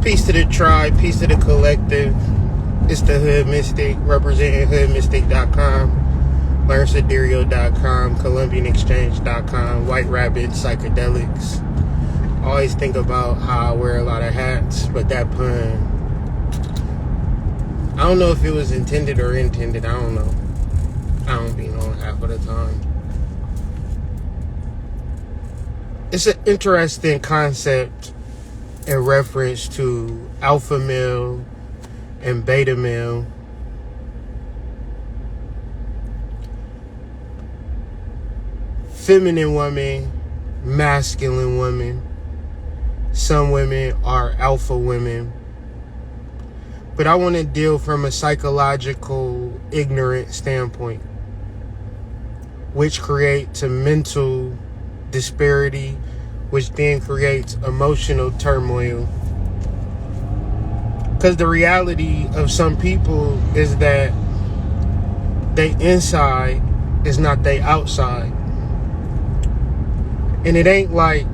Peace to the tribe, peace to the collective. It's the Hood Mystic, representing hoodmystic.com, learnsidereal.com, columbianexchange.com, White Rabbit Psychedelics. I always think about how I wear a lot of hats, but that pun, I don't know if it was intended or intended. I don't know. I don't be knowing half of the time. It's an interesting concept in reference to alpha male and beta male. Feminine woman, masculine woman. Some women are alpha women. But I want to deal from a psychological, ignorant standpoint, which creates a mental disparity, which then creates emotional turmoil. Because the reality of some people is that they inside is not they outside. And it ain't like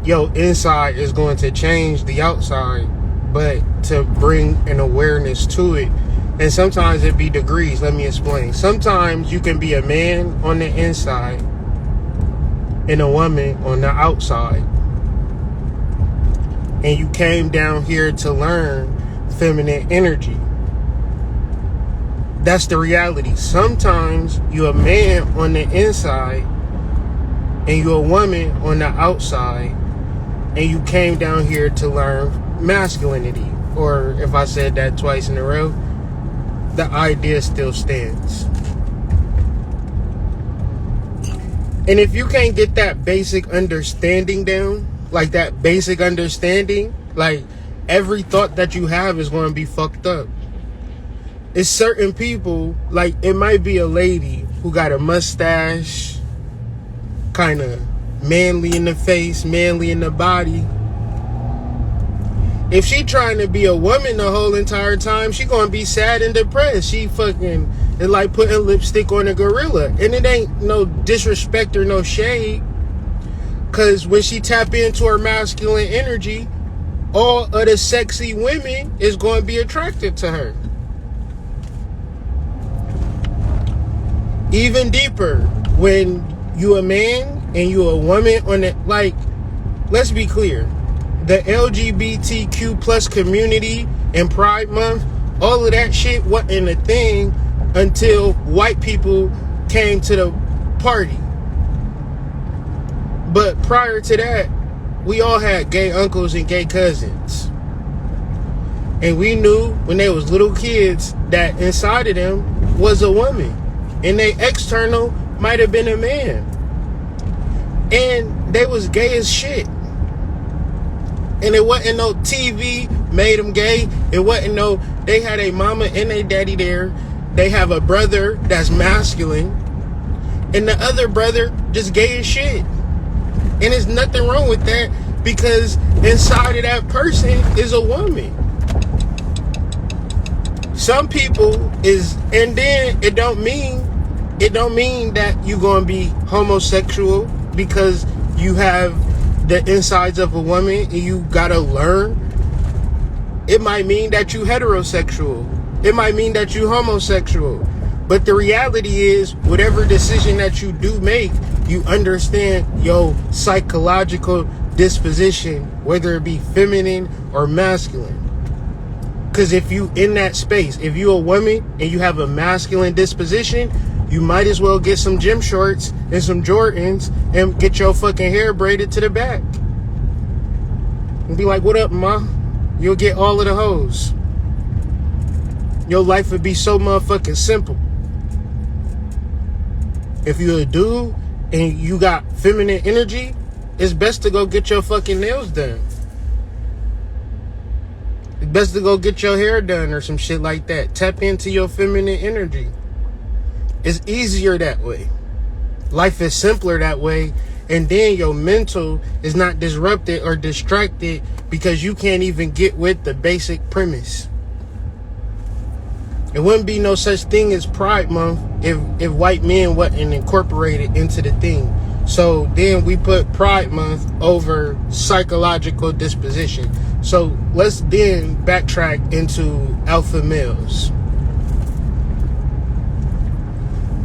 your inside is going to change the outside, but to bring an awareness to it. And sometimes it be degrees. Let me explain. Sometimes you can be a man on the inside and a woman on the outside. And you came down here to learn feminine energy. That's the reality. Sometimes you're a man on the inside and you're a woman on the outside, and you came down here to learn masculinity. Or if I said that twice in a row, the idea still stands. And if you can't get that basic understanding down, like that basic understanding, like every thought that you have is going to be fucked up. It's certain people, like it might be a lady who got a mustache, kind of manly in the face, manly in the body. If she trying to be a woman the whole entire time, she gonna be sad and depressed. She fucking, it's like putting lipstick on a gorilla. And it ain't no disrespect or no shade, because when she tap into her masculine energy, all of the sexy women is going to be attracted to her. Even deeper, when you a man and you a woman on it, like, let's be clear, the LGBTQ plus community and Pride Month, all of that shit wasn't a thing until white people came to the party. But prior to that, we all had gay uncles and gay cousins. And we knew when they was little kids that inside of them was a woman. And they external might have been a man. And they was gay as shit. And it wasn't no TV made them gay. It wasn't no, they had a mama and a daddy there. They have a brother that's masculine. And the other brother just gay as shit. And there's nothing wrong with that, because inside of that person is a woman. Some people is, and then it don't mean that you're gonna be homosexual because you have the insides of a woman and you gotta learn. It might mean that you heterosexual. It might mean that you homosexual. But the reality is, whatever decision that you do make, you understand your psychological disposition, whether it be feminine or masculine. Because if you in that space, if you a woman and you have a masculine disposition, you might as well get some gym shorts and some Jordans and get your fucking hair braided to the back. And be like, what up, ma? You'll get all of the hoes. Your life would be so motherfucking simple. If you're a dude and you got feminine energy, it's best to go get your fucking nails done. It's best to go get your hair done or some shit like that. Tap into your feminine energy. It's easier that way. Life is simpler that way. And then your mental is not disrupted or distracted because you can't even get with the basic premise. It wouldn't be no such thing as Pride Month if white men wasn't incorporated into the thing. So then we put Pride Month over psychological disposition. So let's then backtrack into alpha males.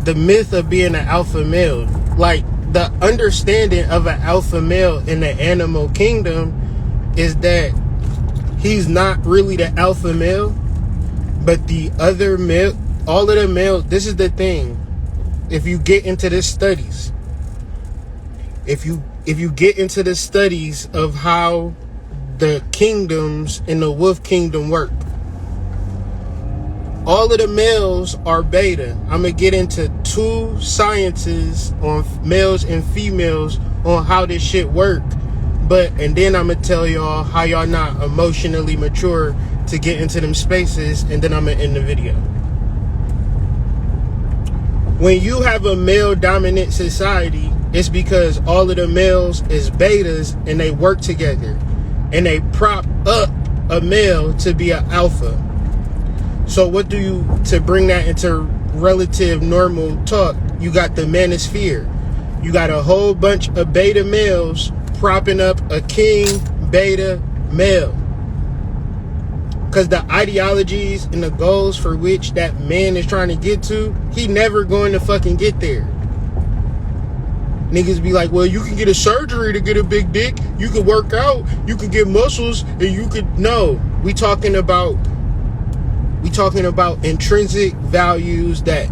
The myth of being an alpha male, like the understanding of an alpha male in the animal kingdom is that he's not really the alpha male, but the other male, all of the male, this is the thing. If you get into the studies, if you get into the studies of how the kingdoms in the wolf kingdom work, all of the males are beta. I'm going to get into 2 sciences on males and females on how this shit work. And then I'm going to tell y'all how y'all not emotionally mature to get into them spaces. And then I'm going to end the video. When you have a male dominant society, it's because all of the males is betas and they work together. And they prop up a male to be an alpha. So to bring that into relative normal talk, you got the manosphere. You got a whole bunch of beta males propping up a king beta male. Because the ideologies and the goals for which that man is trying to get to, he never going to fucking get there. Niggas be like, well, you can get a surgery to get a big dick. You can work out. You can get muscles. And you could... No. We talking about intrinsic values that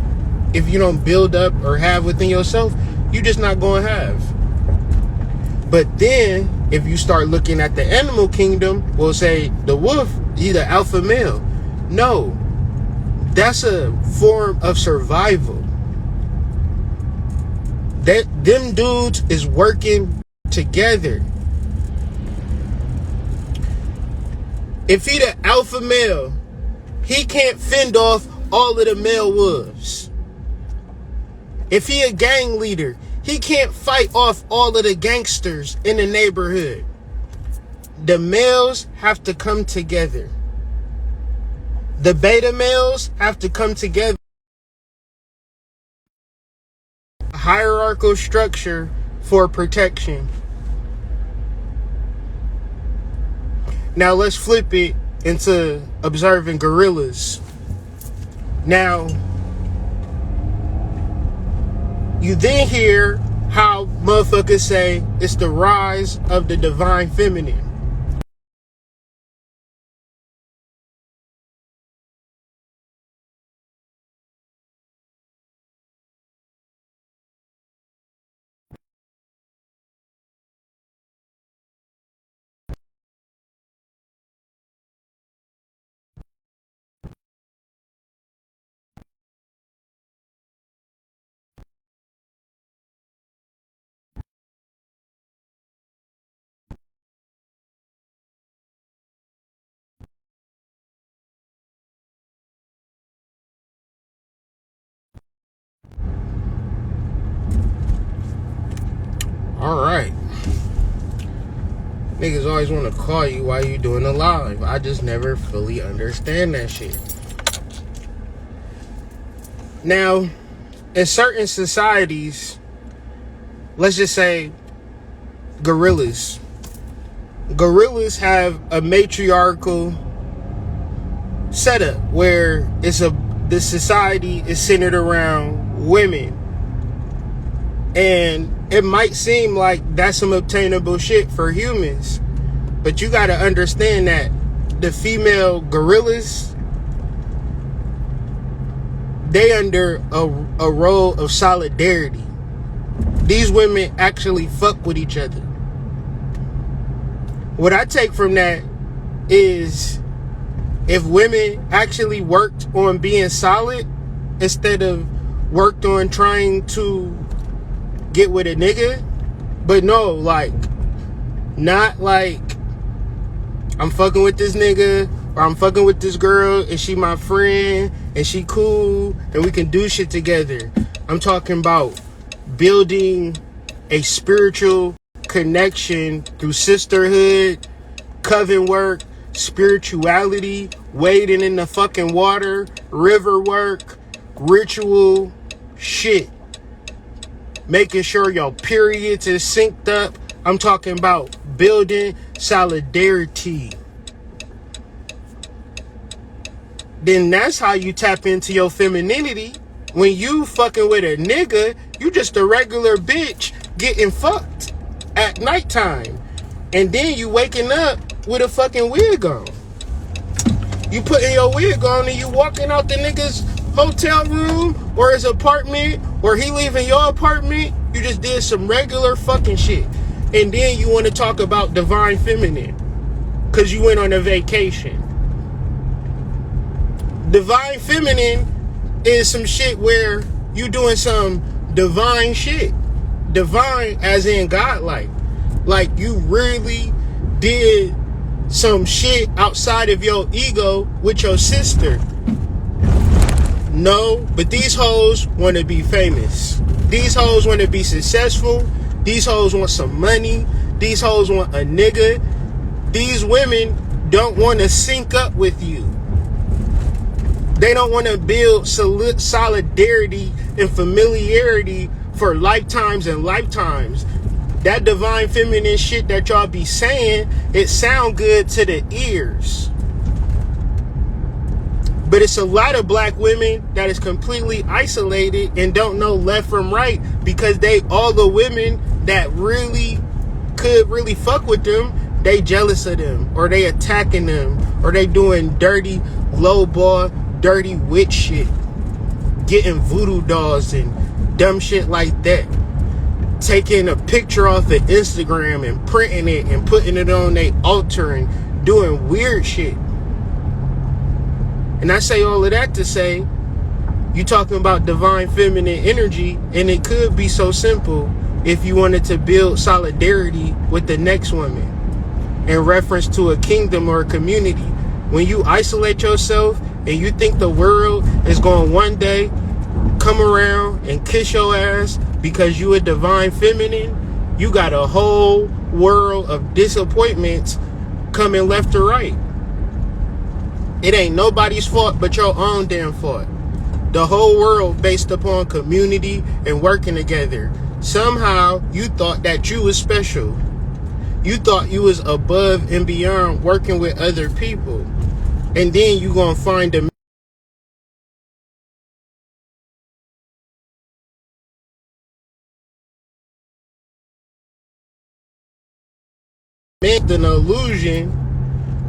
if you don't build up or have within yourself, you just not going to have. But then if you start looking at the animal kingdom, we'll say the wolf, he's the alpha male. No, that's a form of survival. Them dudes is working together. If he the alpha male, he can't fend off all of the male wolves. If he a gang leader, he can't fight off all of the gangsters in the neighborhood. The males have to come together. The beta males have to come together. A hierarchical structure for protection. Now let's flip it into observing gorillas. Now, you then hear how motherfuckers say it's the rise of the divine feminine. Alright. Niggas always want to call you while you doing a live. I just never fully understand that shit. Now, in certain societies, let's just say gorillas. Gorillas have a matriarchal setup where the society is centered around women. And it might seem like that's some obtainable shit for humans, but you got to understand that the female gorillas, they under a role of solidarity. These women actually fuck with each other. What I take from that is if women actually worked on being solid instead of worked on trying to get with a nigga, but no, like, not like I'm fucking with this nigga or I'm fucking with this girl and she my friend and she cool and we can do shit together. I'm talking about building a spiritual connection through sisterhood, coven work, spirituality, wading in the fucking water, river work, ritual shit. making sure your periods is synced up. I'm talking about building solidarity. Then that's how you tap into your femininity. When you fucking with a nigga, you just a regular bitch getting fucked at nighttime. And then you waking up with a fucking wig on. You putting your wig on and you walking out the nigga's hotel room or his apartment, or he leaving your apartment. You just did some regular fucking shit. And then you want to talk about divine feminine because you went on a vacation. Divine feminine is some shit where you doing some divine shit. Divine as in godlike. Like you really did some shit outside of your ego with your sister. No, but these hoes want to be famous. These hoes want to be successful. These hoes want some money. These hoes want a nigga. These women don't want to sync up with you. They don't want to build solidarity and familiarity for lifetimes and lifetimes. That divine feminine shit that y'all be saying, it sound good to the ears. But it's a lot of black women that is completely isolated and don't know left from right because all the women that really could really fuck with them, they jealous of them, or they attacking them, or they doing dirty, low ball, dirty witch shit, getting voodoo dolls and dumb shit like that, taking a picture off of Instagram and printing it and putting it on their altar and doing weird shit. And I say all of that to say, you talking about divine feminine energy, and it could be so simple if you wanted to build solidarity with the next woman in reference to a kingdom or a community. When you isolate yourself and you think the world is going one day come around and kiss your ass because you a divine feminine, you got a whole world of disappointments coming left or right. It ain't nobody's fault but your own damn fault. The whole world based upon community and working together. Somehow you thought that you was special. You thought you was above and beyond working with other people. And then you gonna find a man, an illusion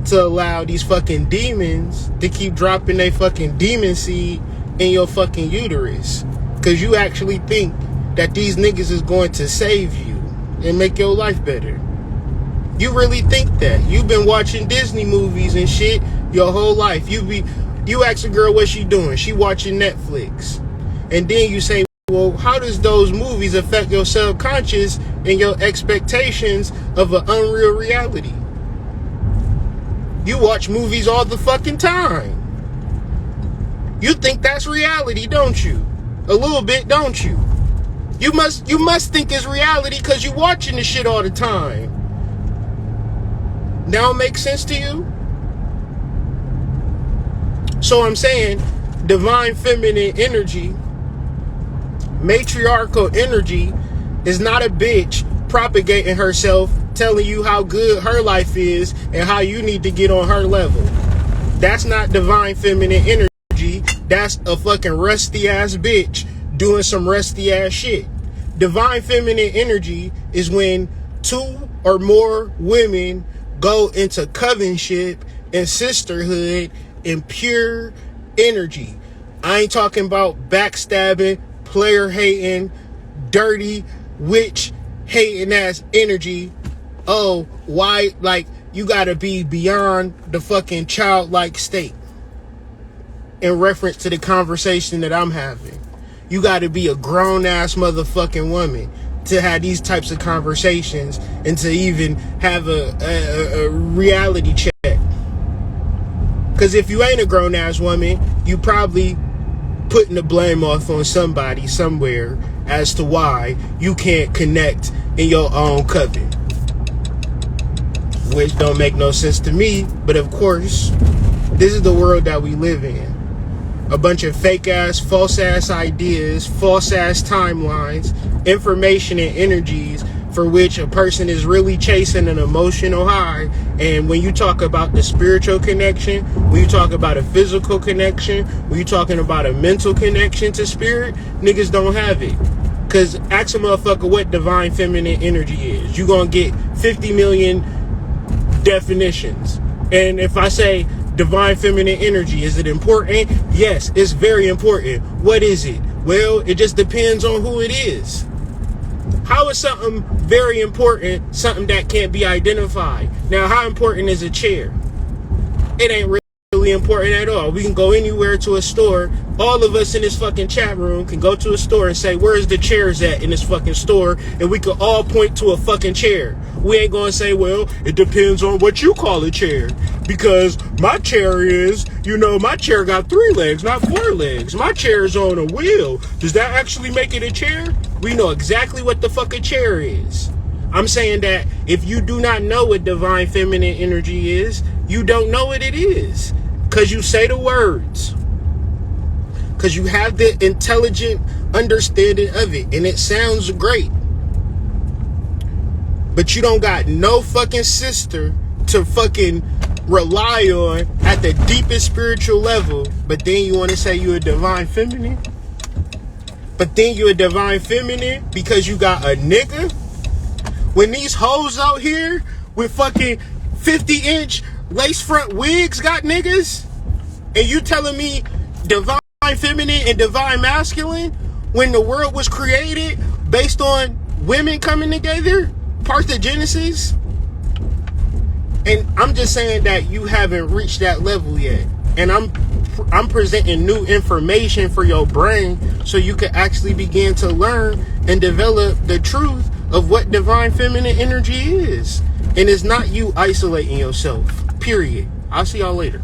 to allow these fucking demons to keep dropping their fucking demon seed in your fucking uterus. Cause you actually think that these niggas is going to save you and make your life better. You really think that? You've been watching Disney movies and shit your whole life. You ask a girl what she doing. She watching Netflix. And then you say, well, how does those movies affect your subconscious and your expectations of an unreal reality? You watch movies all the fucking time. You think that's reality, don't you? A little bit, don't you? You must think it's reality because you watching this shit all the time. Now it makes sense to you? So I'm saying divine feminine energy, matriarchal energy, is not a bitch propagating herself, telling you how good her life is and how you need to get on her level. That's not divine feminine energy. That's a fucking rusty ass bitch doing some rusty ass shit. Divine feminine energy is when two or more women go into covenantship and sisterhood in pure energy. I ain't talking about backstabbing, player hating, dirty, witch hating ass energy. Oh, why? Like, you gotta be beyond the fucking childlike state in reference to the conversation that I'm having. You gotta be a grown-ass motherfucking woman to have these types of conversations and to even have a reality check. Because if you ain't a grown-ass woman, you probably putting the blame off on somebody somewhere as to why you can't connect in your own coven. Which don't make no sense to me, but of course, this is the world that we live in. A bunch of fake ass, false ass ideas, false ass timelines, information and energies for which a person is really chasing an emotional high. And when you talk about the spiritual connection, when you talk about a physical connection, when you're talking about a mental connection to spirit, niggas don't have it. Because ask a motherfucker what divine feminine energy is. You're going to get 50 million definitions. And if I say divine feminine energy, is it important? Yes, it's very important. What is it? Well, it just depends on who it is. How is something very important something that can't be identified? Now, how important is a chair? It ain't really important at all. We can go anywhere to a store. All of us in this fucking chat room can go to a store and say, where's the chairs at in this fucking store? And we could all point to a fucking chair. We ain't gonna say, well, it depends on what you call a chair. Because my chair is, my chair got 3 legs, not 4 legs. My chair is on a wheel. Does that actually make it a chair? We know exactly what the fuck a chair is. I'm saying that if you do not know what divine feminine energy is, you don't know what it is. Because you say the words. Because you have the intelligent understanding of it. And it sounds great. But you don't got no fucking sister to fucking rely on at the deepest spiritual level. But then you want to say you a divine feminine? But then you a divine feminine because you got a nigga? When these hoes out here with fucking 50-inch lace front wigs got niggas? And you telling me divine feminine and divine masculine when the world was created based on women coming together? Parthenogenesis? And I'm just saying that you haven't reached that level yet. And I'm presenting new information for your brain so you can actually begin to learn and develop the truth of what divine feminine energy is. And it's not you isolating yourself. Period. I'll see y'all later.